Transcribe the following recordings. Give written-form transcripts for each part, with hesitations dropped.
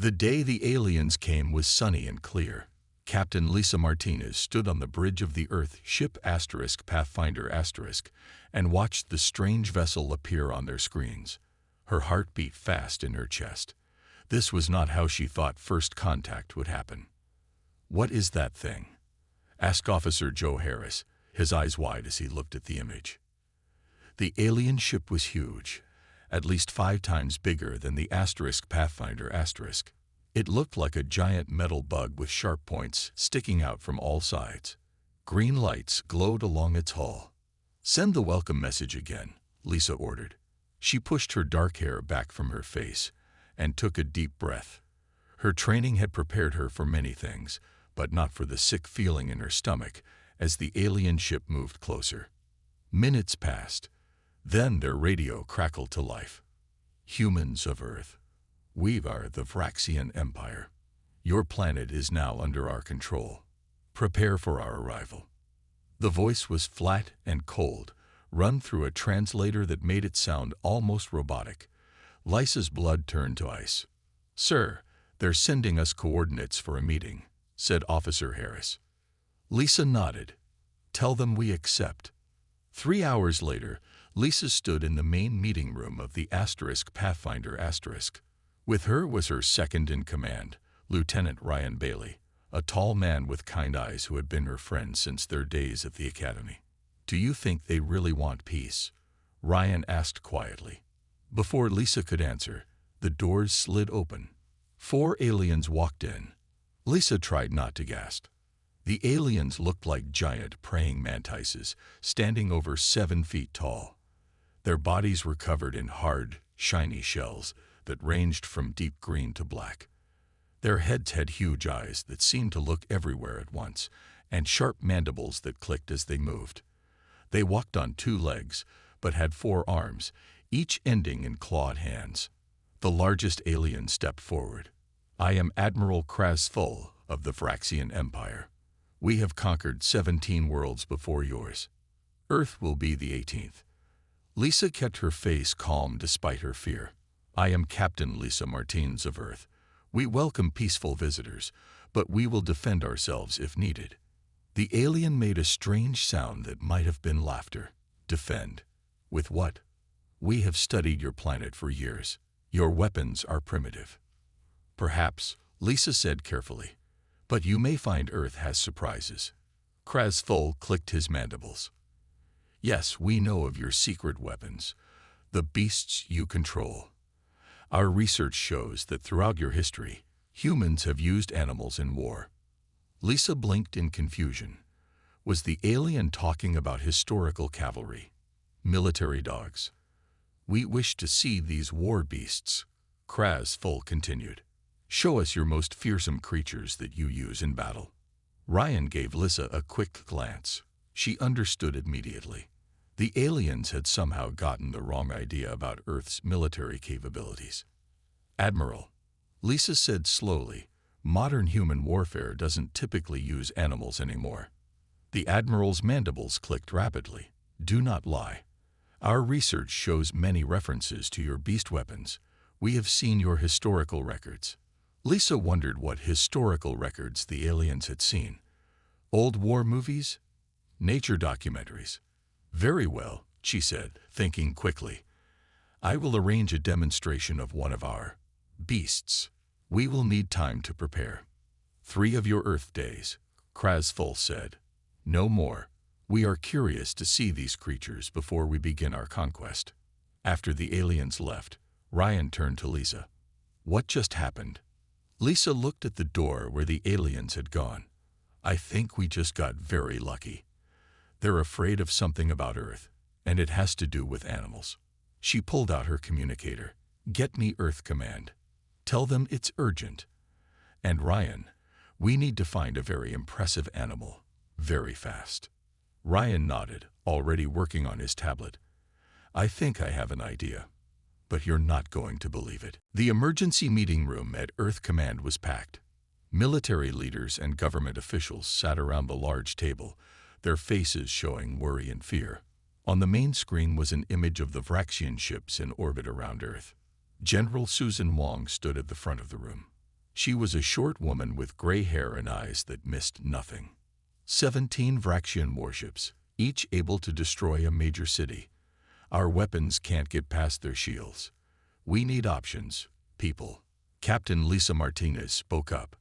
The day the aliens came was sunny and clear. Captain Lisa Martinez stood on the bridge of the Earth ship Pathfinder and watched the strange vessel appear on their screens. Her heart beat fast in her chest. This was not how she thought first contact would happen. "What is that thing?" asked Officer Joe Harris, his eyes wide as he looked at the image. The alien ship was huge, at least 5 times bigger than the Pathfinder. It looked like a giant metal bug with sharp points sticking out from all sides. Green lights glowed along its hull. "Send the welcome message again," Lisa ordered. She pushed her dark hair back from her face and took a deep breath. Her training had prepared her for many things, but not for the sick feeling in her stomach as the alien ship moved closer. Minutes passed. Then their radio crackled to life. "Humans of Earth, we are the Vraxian Empire. Your planet is now under our control. Prepare for our arrival." The voice was flat and cold, run through a translator that made it sound almost robotic. Lisa's blood turned to ice. "Sir, they're sending us coordinates for a meeting," said Officer Harris. Lisa nodded. "Tell them we accept." 3 hours later, Lisa stood in the main meeting room of the Pathfinder. With her was her second-in-command, Lieutenant Ryan Bailey, a tall man with kind eyes who had been her friend since their days at the academy. "Do you think they really want peace?" Ryan asked quietly. Before Lisa could answer, the doors slid open. 4 aliens walked in. Lisa tried not to gasp. The aliens looked like giant praying mantises, standing over 7 feet tall. Their bodies were covered in hard, shiny shells that ranged from deep green to black. Their heads had huge eyes that seemed to look everywhere at once, and sharp mandibles that clicked as they moved. They walked on 2 legs, but had 4 arms, each ending in clawed hands. The largest alien stepped forward. "I am Admiral Krasful of the Vraxian Empire. We have conquered 17 worlds before yours. Earth will be the 18th. Lisa kept her face calm despite her fear. "I am Captain Lisa Martinez of Earth. We welcome peaceful visitors, but we will defend ourselves if needed." The alien made a strange sound that might have been laughter. "Defend? With what? We have studied your planet for years. Your weapons are primitive." "Perhaps," Lisa said carefully, "but you may find Earth has surprises." Krasful clicked his mandibles. "Yes, we know of your secret weapons, the beasts you control. Our research shows that throughout your history, humans have used animals in war." Lisa blinked in confusion. Was the alien talking about historical cavalry? Military dogs? "We wish to see these war beasts," Krasful continued. "Show us your most fearsome creatures that you use in battle." Ryan gave Lisa a quick glance. She understood immediately. The aliens had somehow gotten the wrong idea about Earth's military capabilities. "Admiral," Lisa said slowly, "modern human warfare doesn't typically use animals anymore." The Admiral's mandibles clicked rapidly. "Do not lie. Our research shows many references to your beast weapons. We have seen your historical records." Lisa wondered what historical records the aliens had seen. Old war movies? Nature documentaries? "Very well," she said, thinking quickly. "I will arrange a demonstration of one of our beasts. We will need time to prepare." 3 of your Earth days," Krasful said. "No more. We are curious to see these creatures before we begin our conquest." After the aliens left, Ryan turned to Lisa. "What just happened?" Lisa looked at the door where the aliens had gone. "I think we just got very lucky. They're afraid of something about Earth, and it has to do with animals." She pulled out her communicator. "Get me Earth Command. Tell them it's urgent. And Ryan, we need to find a very impressive animal, very fast." Ryan nodded, already working on his tablet. "I think I have an idea, but you're not going to believe it." The emergency meeting room at Earth Command was packed. Military leaders and government officials sat around the large table, their faces showing worry and fear. On the main screen was an image of the Vraxian ships in orbit around Earth. General Susan Wong stood at the front of the room. She was a short woman with gray hair and eyes that missed nothing. 17 Vraxian warships, each able to destroy a major city. Our weapons can't get past their shields. We need options, people. Captain Lisa Martinez spoke up.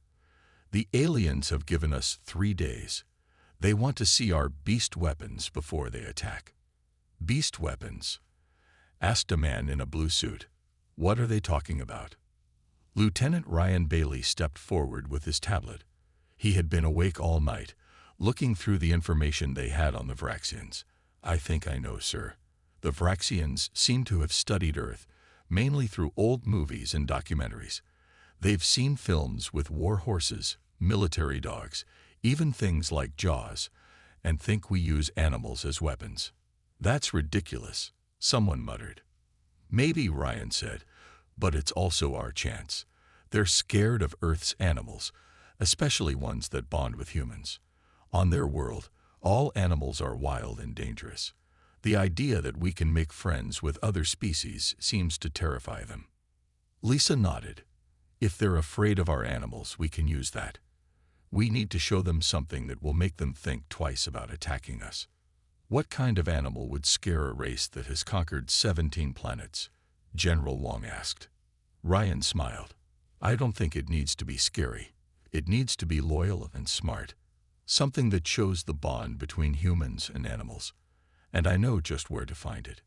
The aliens have given us 3 days. They want to see our beast weapons before they attack. Beast weapons? Asked a man in a blue suit. What are they talking about? Lieutenant Ryan Bailey stepped forward with his tablet. He had been awake all night, looking through the information they had on the Vraxians. I think I know, sir. The Vraxians seem to have studied Earth, mainly through old movies and documentaries. They've seen films with war horses, military dogs, even things like Jaws, and think we use animals as weapons. That's ridiculous, someone muttered. Maybe, Ryan said, but it's also our chance. They're scared of Earth's animals, especially ones that bond with humans. On their world, all animals are wild and dangerous. The idea that we can make friends with other species seems to terrify them. Lisa nodded. If they're afraid of our animals, we can use that. We need to show them something that will make them think twice about attacking us. What kind of animal would scare a race that has conquered 17 planets? General Wong asked. Ryan smiled. I don't think it needs to be scary. It needs to be loyal and smart. Something that shows the bond between humans and animals. And I know just where to find it.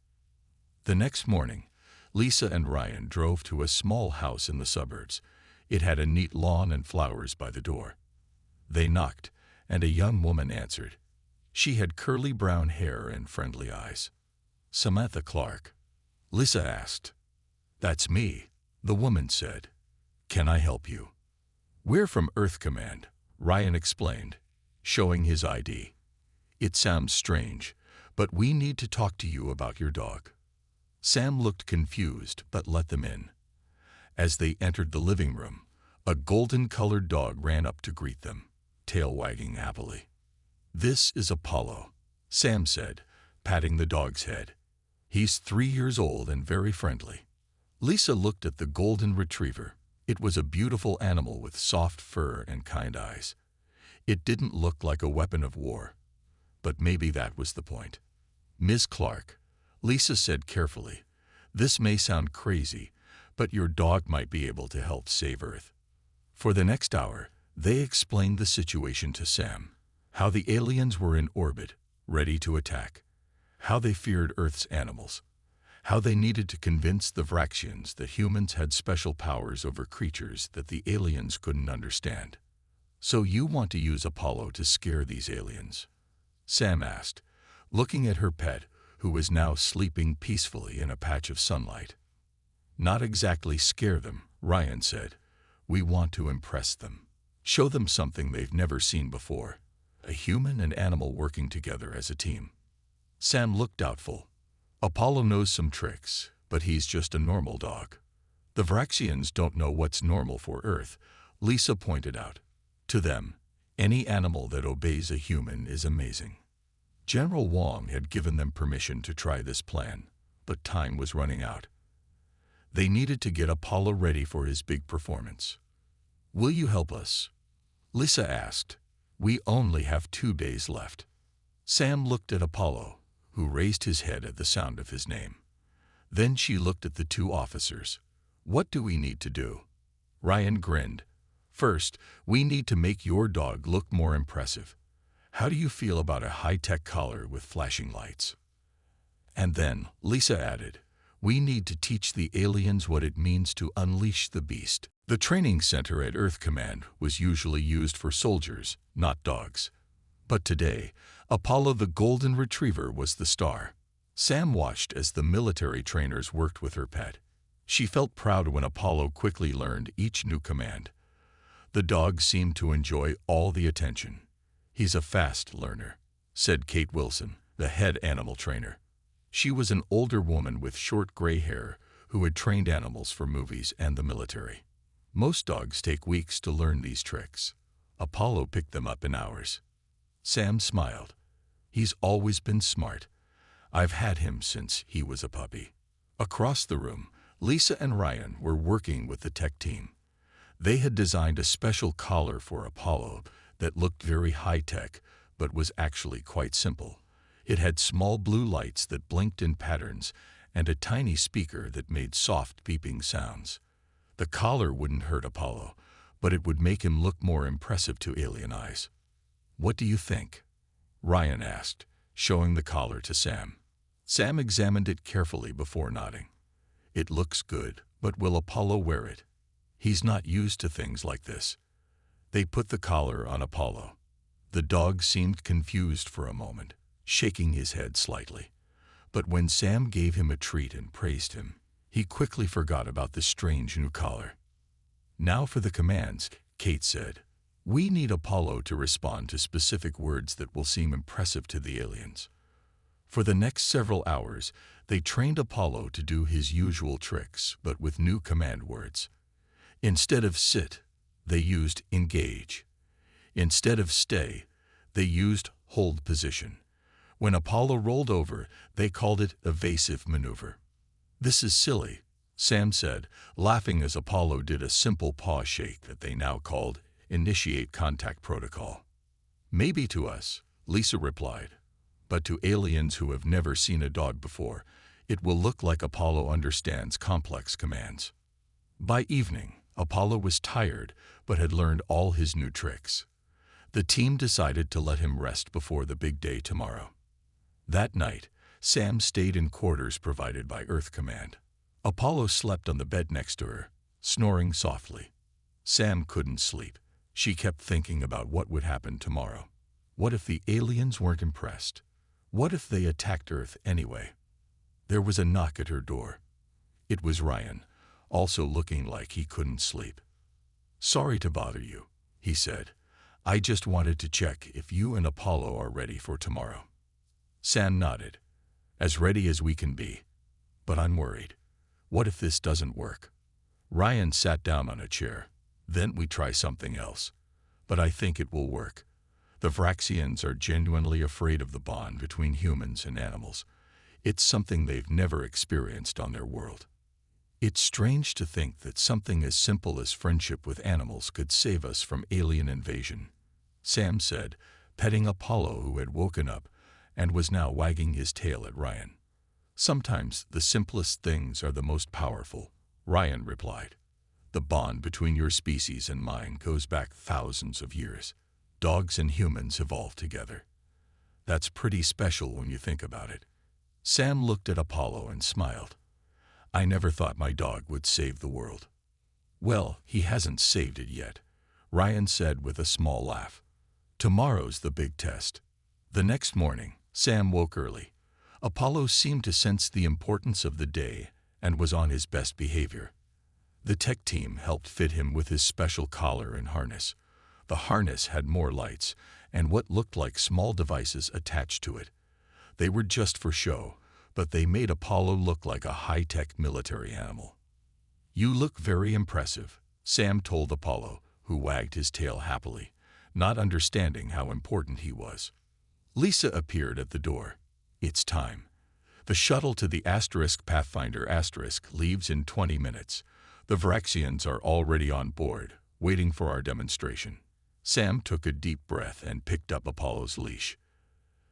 The next morning, Lisa and Ryan drove to a small house in the suburbs. It had a neat lawn and flowers by the door. They knocked, and a young woman answered. She had curly brown hair and friendly eyes. Samantha Clark. Lisa asked. That's me, the woman said. Can I help you? We're from Earth Command, Ryan explained, showing his ID. It sounds strange, but we need to talk to you about your dog. Sam looked confused but let them in. As they entered the living room, a golden-colored dog ran up to greet them, tail wagging happily. This is Apollo, Sam said, patting the dog's head. He's 3 years old and very friendly. Lisa looked at the golden retriever. It was a beautiful animal with soft fur and kind eyes. It didn't look like a weapon of war, but maybe that was the point. Ms. Clark, Lisa said carefully, this may sound crazy, but your dog might be able to help save Earth. For the next hour, they explained the situation to Sam, how the aliens were in orbit, ready to attack, how they feared Earth's animals, how they needed to convince the Vraxians that humans had special powers over creatures that the aliens couldn't understand. So you want to use Apollo to scare these aliens? Sam asked, looking at her pet, who was now sleeping peacefully in a patch of sunlight. Not exactly scare them, Ryan said. We want to impress them. Show them something they've never seen before. A human and animal working together as a team. Sam looked doubtful. Apollo knows some tricks, but he's just a normal dog. The Vraxians don't know what's normal for Earth, Lisa pointed out. To them, any animal that obeys a human is amazing. General Wong had given them permission to try this plan, but time was running out. They needed to get Apollo ready for his big performance. Will you help us? Lisa asked. We only have 2 days left. Sam looked at Apollo, who raised his head at the sound of his name. Then she looked at the 2 officers. What do we need to do? Ryan grinned. First, we need to make your dog look more impressive. How do you feel about a high-tech collar with flashing lights? And then, Lisa added, we need to teach the aliens what it means to unleash the beast. The training center at Earth Command was usually used for soldiers, not dogs. But today, Apollo the Golden Retriever was the star. Sam watched as the military trainers worked with her pet. She felt proud when Apollo quickly learned each new command. The dog seemed to enjoy all the attention. He's a fast learner, said Kate Wilson, the head animal trainer. She was an older woman with short gray hair who had trained animals for movies and the military. Most dogs take weeks to learn these tricks. Apollo picked them up in hours. Sam smiled. He's always been smart. I've had him since he was a puppy. Across the room, Lisa and Ryan were working with the tech team. They had designed a special collar for Apollo that looked very high-tech, but was actually quite simple. It had small blue lights that blinked in patterns and a tiny speaker that made soft beeping sounds. The collar wouldn't hurt Apollo, but it would make him look more impressive to alien eyes. "What do you think?" Ryan asked, showing the collar to Sam. Sam examined it carefully before nodding. "It looks good, but will Apollo wear it? He's not used to things like this." They put the collar on Apollo. The dog seemed confused for a moment, shaking his head slightly. But when Sam gave him a treat and praised him, he quickly forgot about the strange new collar. "Now for the commands," Kate said. "We need Apollo to respond to specific words that will seem impressive to the aliens." For the next several hours, they trained Apollo to do his usual tricks, but with new command words. Instead of sit, they used engage. Instead of stay, they used hold position. When Apollo rolled over, they called it evasive maneuver. "This is silly," Sam said, laughing as Apollo did a simple paw shake that they now called initiate contact protocol. "Maybe to us," Lisa replied, "but to aliens who have never seen a dog before, it will look like Apollo understands complex commands." By evening, Apollo was tired but had learned all his new tricks. The team decided to let him rest before the big day tomorrow. That night, Sam stayed in quarters provided by Earth Command. Apollo slept on the bed next to her, snoring softly. Sam couldn't sleep. She kept thinking about what would happen tomorrow. What if the aliens weren't impressed? What if they attacked Earth anyway? There was a knock at her door. It was Ryan, also looking like he couldn't sleep. "Sorry to bother you," he said. "I just wanted to check if you and Apollo are ready for tomorrow." Sam nodded. "As ready as we can be. But I'm worried. What if this doesn't work?" Ryan sat down on a chair. "Then we try something else. But I think it will work. The Vraxians are genuinely afraid of the bond between humans and animals. It's something they've never experienced on their world. It's strange to think that something as simple as friendship with animals could save us from alien invasion," Sam said, petting Apollo, who had woken up and was now wagging his tail at Ryan. "Sometimes the simplest things are the most powerful," Ryan replied. "The bond between your species and mine goes back thousands of years. Dogs and humans evolved together. That's pretty special when you think about it." Sam looked at Apollo and smiled. "I never thought my dog would save the world." "Well, he hasn't saved it yet," Ryan said with a small laugh. "Tomorrow's the big test." The next morning, Sam woke early. Apollo seemed to sense the importance of the day and was on his best behavior. The tech team helped fit him with his special collar and harness. The harness had more lights and what looked like small devices attached to it. They were just for show, but they made Apollo look like a high-tech military animal. "You look very impressive," Sam told Apollo, who wagged his tail happily, not understanding how important he was. Lisa appeared at the door. "It's time. The shuttle to the Pathfinder leaves in 20 minutes. The Vraxians are already on board, waiting for our demonstration." Sam took a deep breath and picked up Apollo's leash.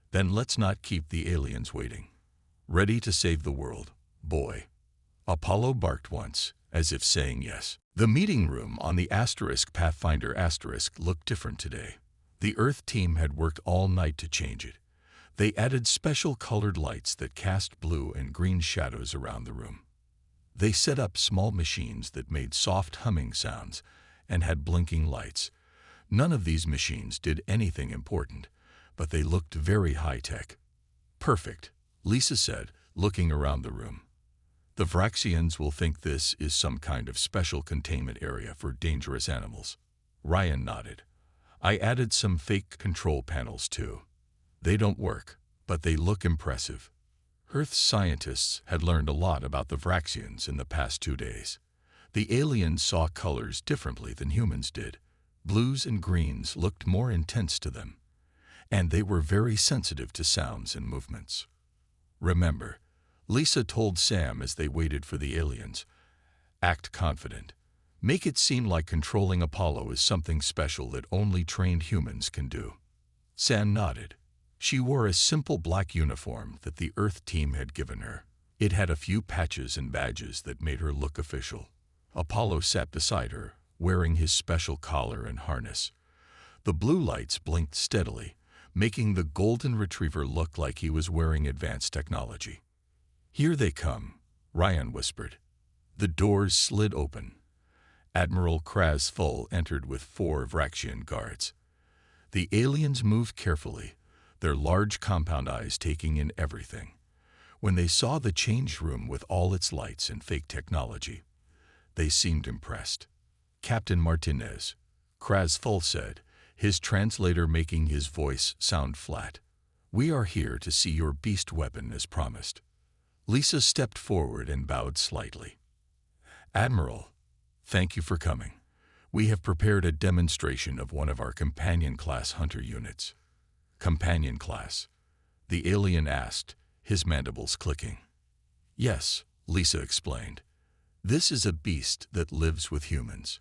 "Then let's not keep the aliens waiting. Ready to save the world, boy?" Apollo barked once, as if saying yes. The meeting room on the Pathfinder looked different today. The Earth team had worked all night to change it. They added special colored lights that cast blue and green shadows around the room. They set up small machines that made soft humming sounds and had blinking lights. None of these machines did anything important, but they looked very high-tech. "Perfect," Lisa said, looking around the room. "The Vraxians will think this is some kind of special containment area for dangerous animals." Ryan nodded. "I added some fake control panels too. They don't work, but they look impressive." Earth's scientists had learned a lot about the Vraxians in the past 2 days. The aliens saw colors differently than humans did. Blues and greens looked more intense to them, and they were very sensitive to sounds and movements. "Remember," Lisa told Sam as they waited for the aliens, "act confident. Make it seem like controlling Apollo is something special that only trained humans can do. Sam nodded. She wore a simple black uniform that the Earth team had given her. It had a few patches and badges that made her look official. Apollo sat beside her, wearing his special collar and harness. The blue lights blinked steadily, making the golden retriever look like he was wearing advanced technology. "Here they come," Ryan whispered. The doors slid open. Admiral Krasful entered with 4 Vraxian guards. The aliens moved carefully, their large compound eyes taking in everything. When they saw the change room with all its lights and fake technology, they seemed impressed. "Captain Martinez," Krasful said, his translator making his voice sound flat. "We are here to see your beast weapon as promised." Lisa stepped forward and bowed slightly. "Admiral, thank you for coming. We have prepared a demonstration of one of our companion class hunter units." "Companion class?" the alien asked, his mandibles clicking. "Yes," Lisa explained. "This is a beast that lives with humans.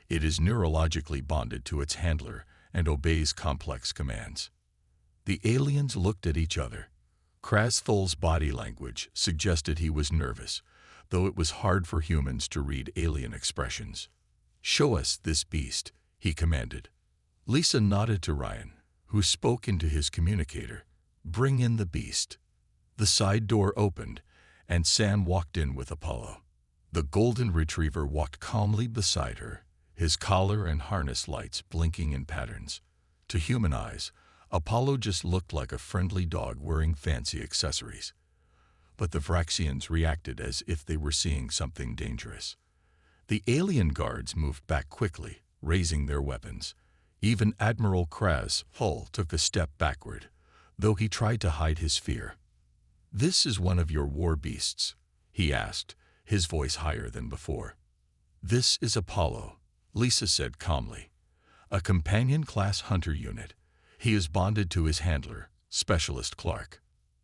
It is neurologically bonded to its handler and obeys complex commands." The aliens looked at each other. Krasful's body language suggested he was nervous, though it was hard for humans to read alien expressions. "Show us this beast," he commanded. Lisa nodded to Ryan, who spoke into his communicator. "Bring in the beast." The side door opened, and Sam walked in with Apollo. The golden retriever walked calmly beside her, his collar and harness lights blinking in patterns. To human eyes, Apollo just looked like a friendly dog wearing fancy accessories. But the Vraxians reacted as if they were seeing something dangerous. The alien guards moved back quickly, raising their weapons. Even Admiral Krasful took a step backward, though he tried to hide his fear. "This is one of your war beasts?" he asked, his voice higher than before. "This is Apollo," Lisa said calmly. "A companion-class hunter unit. He is bonded to his handler, Specialist Clark."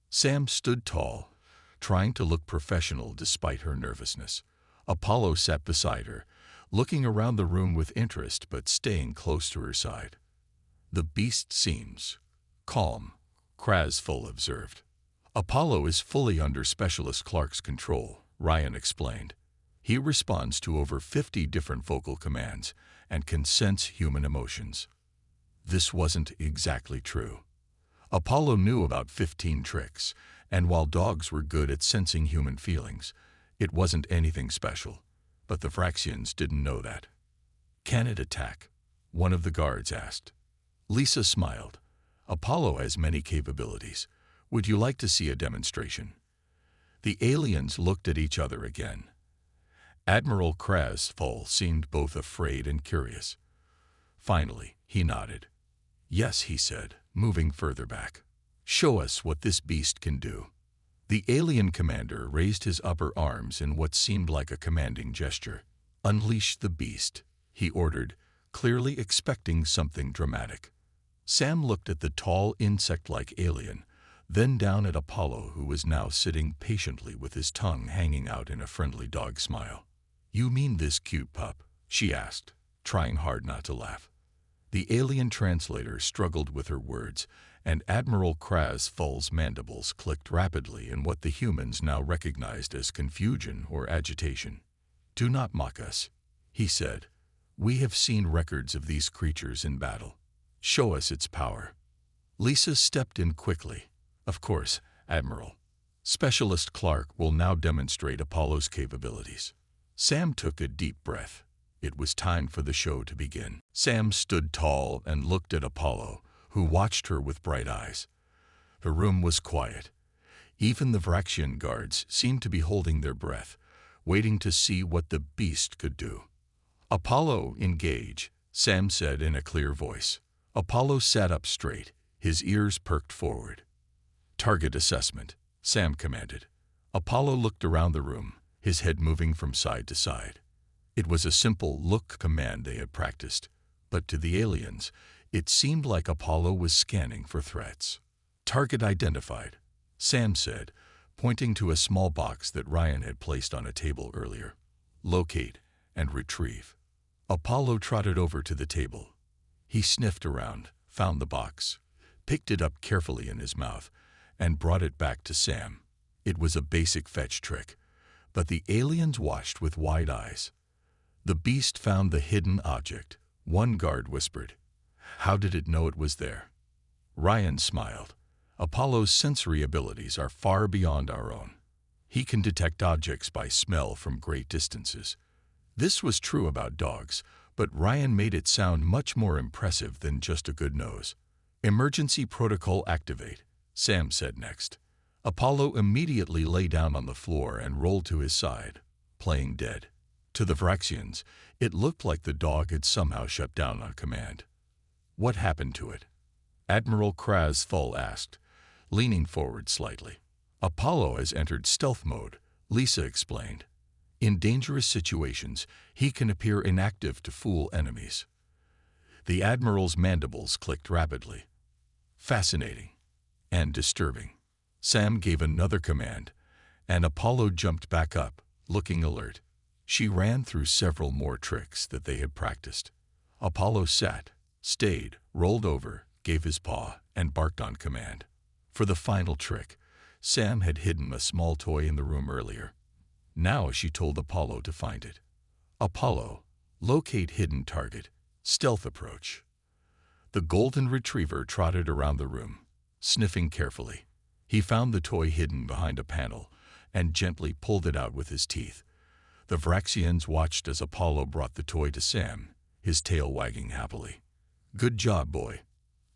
Sam stood tall, trying to look professional despite her nervousness. Apollo sat beside her, looking around the room with interest but staying close to her side. "The beast seems calm," Krasful observed. "Apollo is fully under Specialist Clark's control," Ryan explained. "He responds to over 50 different vocal commands and can sense human emotions." This wasn't exactly true. Apollo knew about 15 tricks, and while dogs were good at sensing human feelings, it wasn't anything special. But the Vraxians didn't know that. "Can it attack?" one of the guards asked. Lisa smiled. "Apollo has many capabilities. Would you like to see a demonstration?" The aliens looked at each other again. Admiral Krasful seemed both afraid and curious. Finally, he nodded. "Yes," he said, moving further back. "Show us what this beast can do." The alien commander raised his upper arms in what seemed like a commanding gesture. "Unleash the beast," he ordered, clearly expecting something dramatic. Sam looked at the tall insect-like alien, then down at Apollo, who was now sitting patiently with his tongue hanging out in a friendly dog smile. "You mean this cute pup?" she asked, trying hard not to laugh. The alien translator struggled with her words, and Admiral Krasful's mandibles clicked rapidly in what the humans now recognized as confusion or agitation. "Do not mock us," he said. "We have seen records of these creatures in battle. Show us its power." Lisa stepped in quickly. "Of course, Admiral. Specialist Clark will now demonstrate Apollo's capabilities." Sam took a deep breath. It was time for the show to begin. Sam stood tall and looked at Apollo, who watched her with bright eyes. The room was quiet. Even the Vraxian guards seemed to be holding their breath, waiting to see what the beast could do. "Apollo, engage," Sam said in a clear voice. Apollo sat up straight, his ears perked forward. "Target assessment," Sam commanded. Apollo looked around the room, his head moving from side to side. It was a simple look command they had practiced, but to the aliens, it seemed like Apollo was scanning for threats. "Target identified," Sam said, pointing to a small box that Ryan had placed on a table earlier. "Locate and retrieve. Apollo trotted over to the table. He sniffed around, found the box, picked it up carefully in his mouth, and brought it back to Sam. It was a basic fetch trick, but the aliens watched with wide eyes. The beast found the hidden object. One guard whispered, "How did it know it was there?" Ryan smiled. "Apollo's sensory abilities are far beyond our own. He can detect objects by smell from great distances." This was true about dogs, but Ryan made it sound much more impressive than just a good nose. "Emergency protocol activate," Sam said next. Apollo immediately lay down on the floor and rolled to his side, playing dead. To the Vraxians, it looked like the dog had somehow shut down on command. "What happened to it?" Admiral Kraz asked, leaning forward slightly. "Apollo has entered stealth mode," Lisa explained. "In dangerous situations, he can appear inactive to fool enemies." The Admiral's mandibles clicked rapidly. "Fascinating and disturbing." Sam gave another command, and Apollo jumped back up, looking alert. She ran through several more tricks that they had practiced. Apollo sat, stayed, rolled over, gave his paw, and barked on command. For the final trick, Sam had hidden a small toy in the room earlier. Now she told Apollo to find it. "Apollo, locate hidden target, stealth approach." The golden retriever trotted around the room, sniffing carefully. He found the toy hidden behind a panel and gently pulled it out with his teeth. The Vraxians watched as Apollo brought the toy to Sam, his tail wagging happily. "Good job, boy,"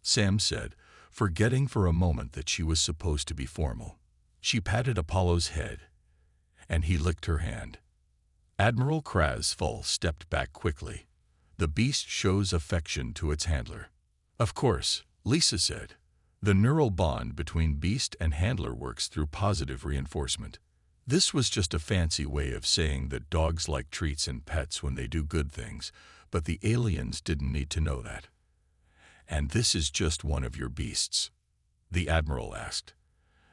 Sam said, forgetting for a moment that she was supposed to be formal. She patted Apollo's head, and he licked her hand. Admiral Kraz stepped back quickly. "The beast shows affection to its handler." "Of course," Lisa said. "The neural bond between beast and handler works through positive reinforcement." This was just a fancy way of saying that dogs like treats and pets when they do good things, but the aliens didn't need to know that. "And this is just one of your beasts?" the Admiral asked.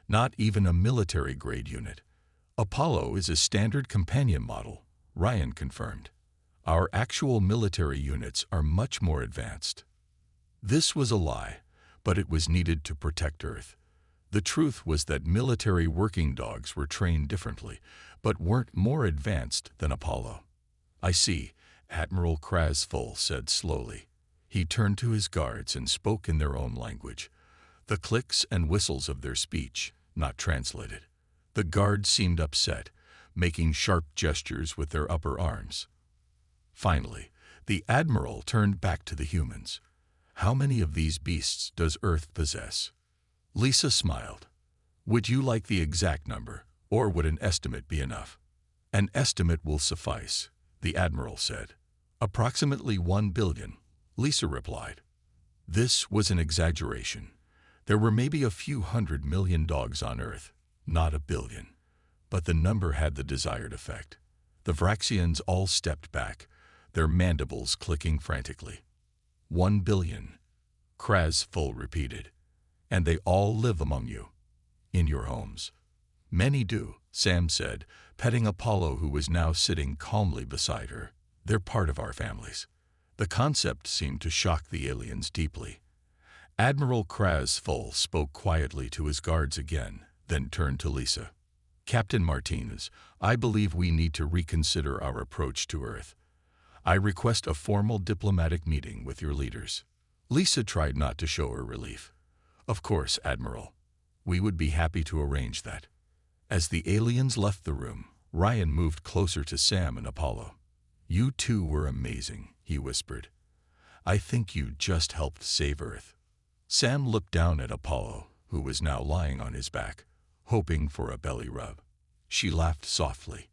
"Not even a military-grade unit." "Apollo is a standard companion model," Ryan confirmed. "Our actual military units are much more advanced." This was a lie, but it was needed to protect Earth. The truth was that military working dogs were trained differently, but weren't more advanced than Apollo. "I see," Admiral Kraz said slowly. He turned to his guards and spoke in their own language, the clicks and whistles of their speech, not translated. The guards seemed upset, making sharp gestures with their upper arms. Finally, the Admiral turned back to the humans. "How many of these beasts does Earth possess?" Lisa smiled. "Would you like the exact number, or would an estimate be enough?" "An estimate will suffice," the Admiral said. "Approximately 1 billion, Lisa replied. This was an exaggeration. There were maybe a few 100 million dogs on Earth, not a billion. But the number had the desired effect. The Vraxians all stepped back, their mandibles clicking frantically. 1 billion, Kraz repeated. "And they all live among you, in your homes." "Many do," Sam said, petting Apollo, who was now sitting calmly beside her. "They're part of our families." The concept seemed to shock the aliens deeply. Admiral Kraz spoke quietly to his guards again, then turned to Lisa. "Captain Martinez, I believe we need to reconsider our approach to Earth. I request a formal diplomatic meeting with your leaders." Lisa tried not to show her relief. "Of course, Admiral. We would be happy to arrange that." As the aliens left the room, Ryan moved closer to Sam and Apollo. "You two were amazing," he whispered. "I think you just helped save Earth." Sam looked down at Apollo, who was now lying on his back, hoping for a belly rub. She laughed softly.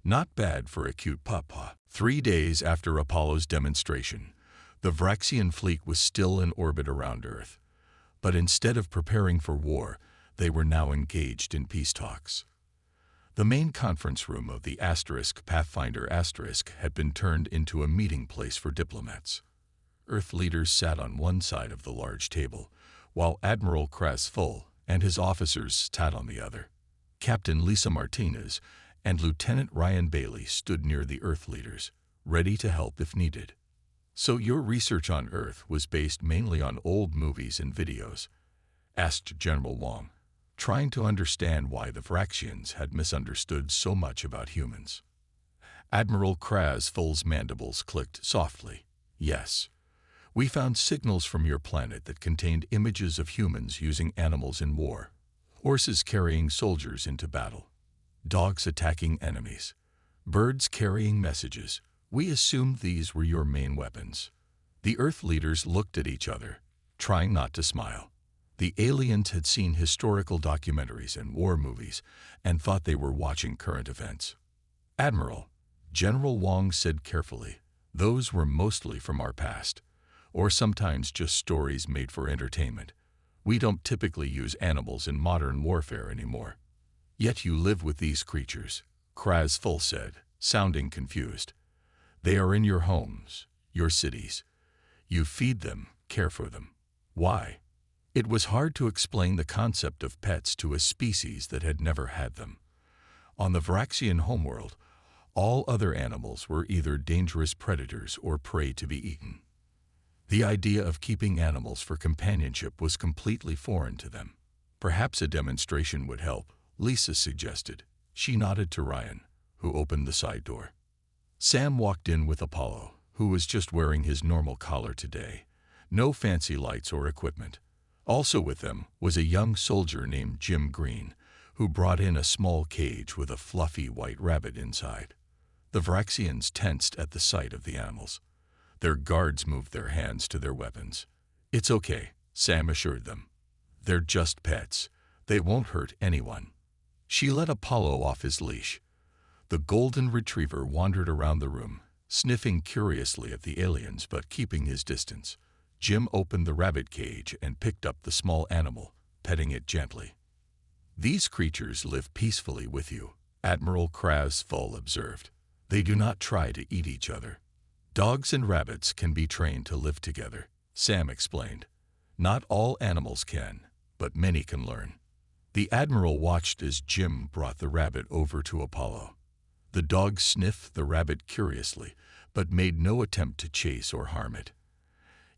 "Not bad for a cute pawpaw." 3 days after Apollo's demonstration, the Vraxian fleet was still in orbit around Earth. But instead of preparing for war, they were now engaged in peace talks. The main conference room of the Pathfinder had been turned into a meeting place for diplomats. Earth leaders sat on one side of the large table, while Admiral Kraz and his officers sat on the other. Captain Lisa Martinez and Lieutenant Ryan Bailey stood near the Earth leaders, ready to help if needed. "So your research on Earth was based mainly on old movies and videos?" asked General Wong, trying to understand why the Vraxians had misunderstood so much about humans. Admiral Krasful's mandibles clicked softly. "Yes. We found signals from your planet that contained images of humans using animals in war, horses carrying soldiers into battle, dogs attacking enemies, birds carrying messages. We assumed these were your main weapons." The Earth leaders looked at each other, trying not to smile. The aliens had seen historical documentaries and war movies and thought they were watching current events. "Admiral," General Wong said carefully, "those were mostly from our past, or sometimes just stories made for entertainment. We don't typically use animals in modern warfare anymore." "Yet you live with these creatures," Krasful said, sounding confused. "They are in your homes, your cities. You feed them, care for them. Why?" It was hard to explain the concept of pets to a species that had never had them. On the Vraxian homeworld, all other animals were either dangerous predators or prey to be eaten. The idea of keeping animals for companionship was completely foreign to them. "Perhaps a demonstration would help," Lisa suggested. She nodded to Ryan, who opened the side door. Sam walked in with Apollo, who was just wearing his normal collar today. No fancy lights or equipment. Also with them was a young soldier named Jim Green, who brought in a small cage with a fluffy white rabbit inside. The Vraxians tensed at the sight of the animals. Their guards moved their hands to their weapons. "It's okay," Sam assured them. "They're just pets. They won't hurt anyone." She let Apollo off his leash. The golden retriever wandered around the room, sniffing curiously at the aliens but keeping his distance. Jim opened the rabbit cage and picked up the small animal, petting it gently. "These creatures live peacefully with you," Admiral Krasful observed. "They do not try to eat each other." "Dogs and rabbits can be trained to live together," Sam explained. "Not all animals can, but many can learn." The Admiral watched as Jim brought the rabbit over to Apollo. The dog sniffed the rabbit curiously, but made no attempt to chase or harm it.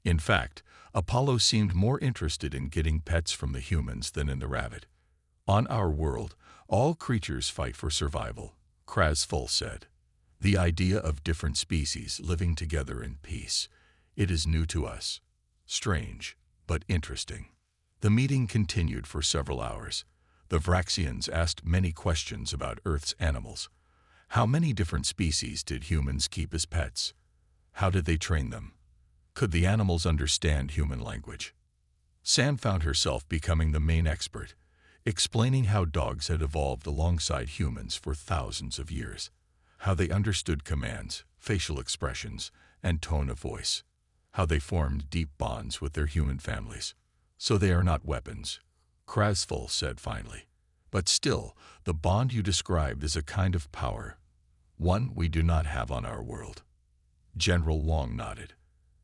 In fact, Apollo seemed more interested in getting pets from the humans than in the rabbit. "On our world, all creatures fight for survival," Krasful said. "The idea of different species living together in peace, it is new to us. Strange, but interesting." The meeting continued for several hours. The Vraxians asked many questions about Earth's animals. How many different species did humans keep as pets? How did they train them? Could the animals understand human language? Sam found herself becoming the main expert, explaining how dogs had evolved alongside humans for thousands of years, how they understood commands, facial expressions, and tone of voice, how they formed deep bonds with their human families. "So they are not weapons," Krasful said finally. "But still, the bond you described is a kind of power, one we do not have on our world." General Wong nodded.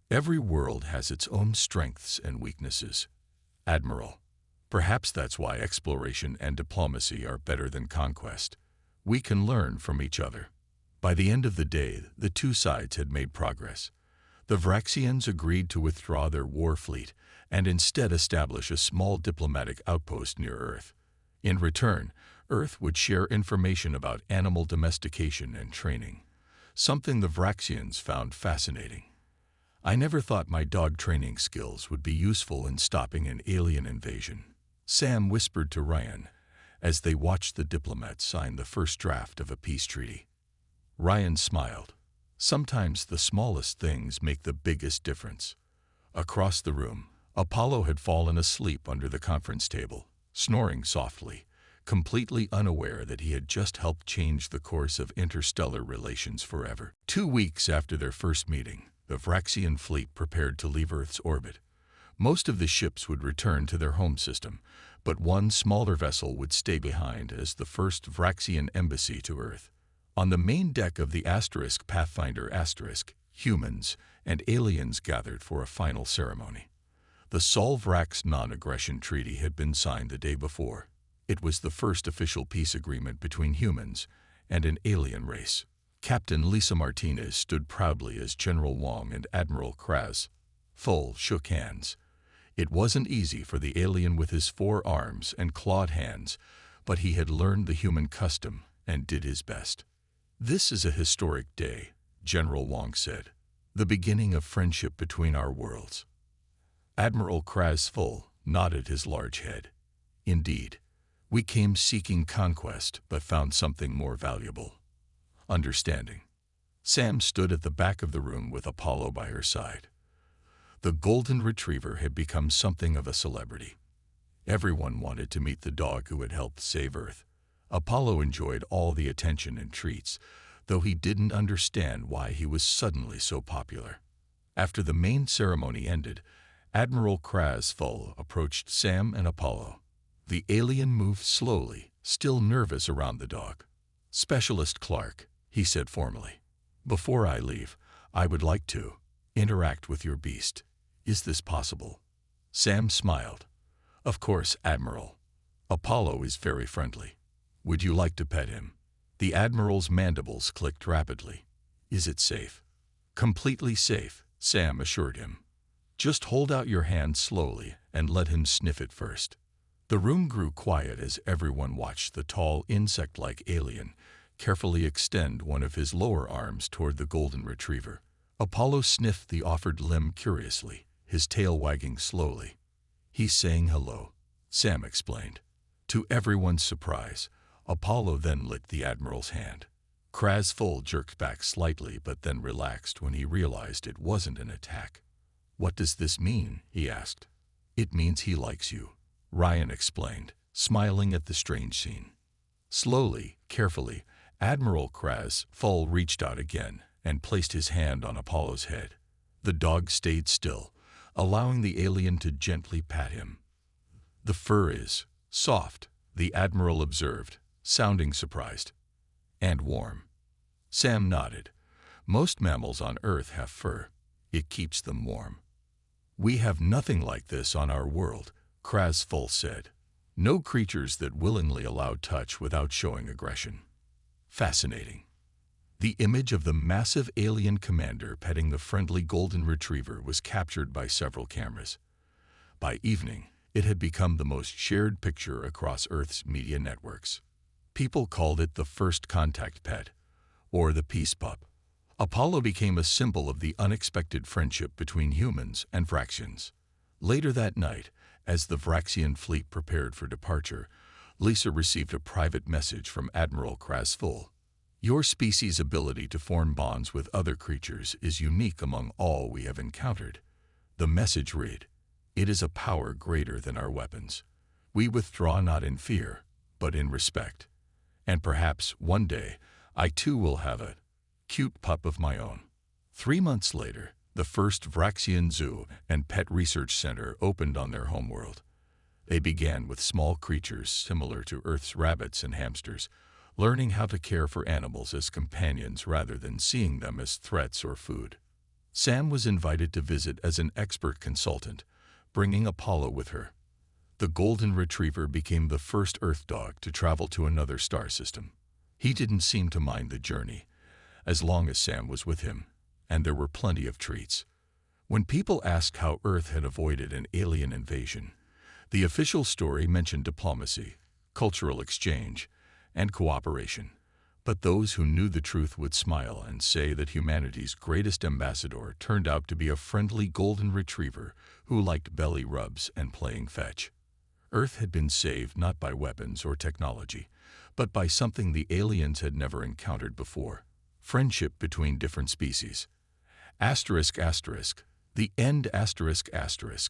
"Every world has its own strengths and weaknesses, Admiral. Perhaps that's why exploration and diplomacy are better than conquest. We can learn from each other." By the end of the day, the two sides had made progress. The Vraxians agreed to withdraw their war fleet and instead establish a small diplomatic outpost near Earth. In return, Earth would share information about animal domestication and training, something the Vraxians found fascinating. "I never thought my dog training skills would be useful in stopping an alien invasion," Sam whispered to Ryan as they watched the diplomats sign the first draft of a peace treaty. Ryan smiled. Sometimes the smallest things make the biggest difference. Across the room, Apollo had fallen asleep under the conference table, snoring softly, completely unaware that he had just helped change the course of interstellar relations forever. 2 weeks after their first meeting, the Vraxian fleet prepared to leave Earth's orbit. Most of the ships would return to their home system, but one smaller vessel would stay behind as the first Vraxian embassy to Earth. On the main deck of the Pathfinder humans and aliens gathered for a final ceremony. The Sol-Vrax non-aggression treaty had been signed the day before. It was the first official peace agreement between humans and an alien race. Captain Lisa Martinez stood proudly as General Wong and Admiral Kraz Full shook hands. It wasn't easy for the alien with his 4 arms and clawed hands, but he had learned the human custom and did his best. "This is a historic day," General Wong said. "The beginning of friendship between our worlds." Admiral Kraz Full nodded his large head. "Indeed, we came seeking conquest but found something more valuable: understanding." Sam stood at the back of the room with Apollo by her side. The golden retriever had become something of a celebrity. Everyone wanted to meet the dog who had helped save Earth. Apollo enjoyed all the attention and treats, though he didn't understand why he was suddenly so popular. After the main ceremony ended, Admiral Kraz Full approached Sam and Apollo. The alien moved slowly, still nervous around the dog. "Specialist Clark," he said formally, "before I leave, I would like to interact with your beast. Is this possible?" Sam smiled. "Of course, Admiral. Apollo is very friendly. Would you like to pet him?" The Admiral's mandibles clicked rapidly. "Is it safe?" "Completely safe," Sam assured him. "Just hold out your hand slowly and let him sniff it first." The room grew quiet as everyone watched the tall, insect-like alien carefully extend one of his lower arms toward the golden retriever. Apollo sniffed the offered limb curiously, his tail wagging slowly. "He's saying hello," Sam explained. To everyone's surprise, Apollo then licked the Admiral's hand. Kraz Full jerked back slightly but then relaxed when he realized it wasn't an attack. "What does this mean?" he asked. "It means he likes you," Ryan explained, smiling at the strange scene. Slowly, carefully, Admiral Kraz Full reached out again and placed his hand on Apollo's head. The dog stayed still, allowing the alien to gently pat him. "The fur is soft," the Admiral observed, sounding surprised. "And warm." Sam nodded. "Most mammals on Earth have fur. It keeps them warm." "We have nothing like this on our world," Kraz Full said. "No creatures that willingly allow touch without showing aggression." Fascinating. The image of the massive alien commander petting the friendly golden retriever was captured by several cameras. By evening, it had become the most shared picture across Earth's media networks. People called it the first contact pet, or the peace pup. Apollo became a symbol of the unexpected friendship between humans and Vraxians. Later that night, as the Vraxian fleet prepared for departure, Lisa received a private message from Admiral Kraz Full. "Your species' ability to form bonds with other creatures is unique among all we have encountered." The message read, "It is a power greater than our weapons. We withdraw not in fear, but in respect. And perhaps one day, I too will have a cute pup of my own." 3 months later, the first Vraxian Zoo and Pet Research Center opened on their homeworld. They began with small creatures similar to Earth's rabbits and hamsters, learning how to care for animals as companions rather than seeing them as threats or food. Sam was invited to visit as an expert consultant, bringing Apollo with her. The golden retriever became the first Earth dog to travel to another star system. He didn't seem to mind the journey, as long as Sam was with him, and there were plenty of treats. When people asked how Earth had avoided an alien invasion, the official story mentioned diplomacy, cultural exchange, and cooperation. But those who knew the truth would smile and say that humanity's greatest ambassador turned out to be a friendly golden retriever who liked belly rubs and playing fetch. Earth had been saved not by weapons or technology, but by something the aliens had never encountered before: friendship between different species. ****. The end ****.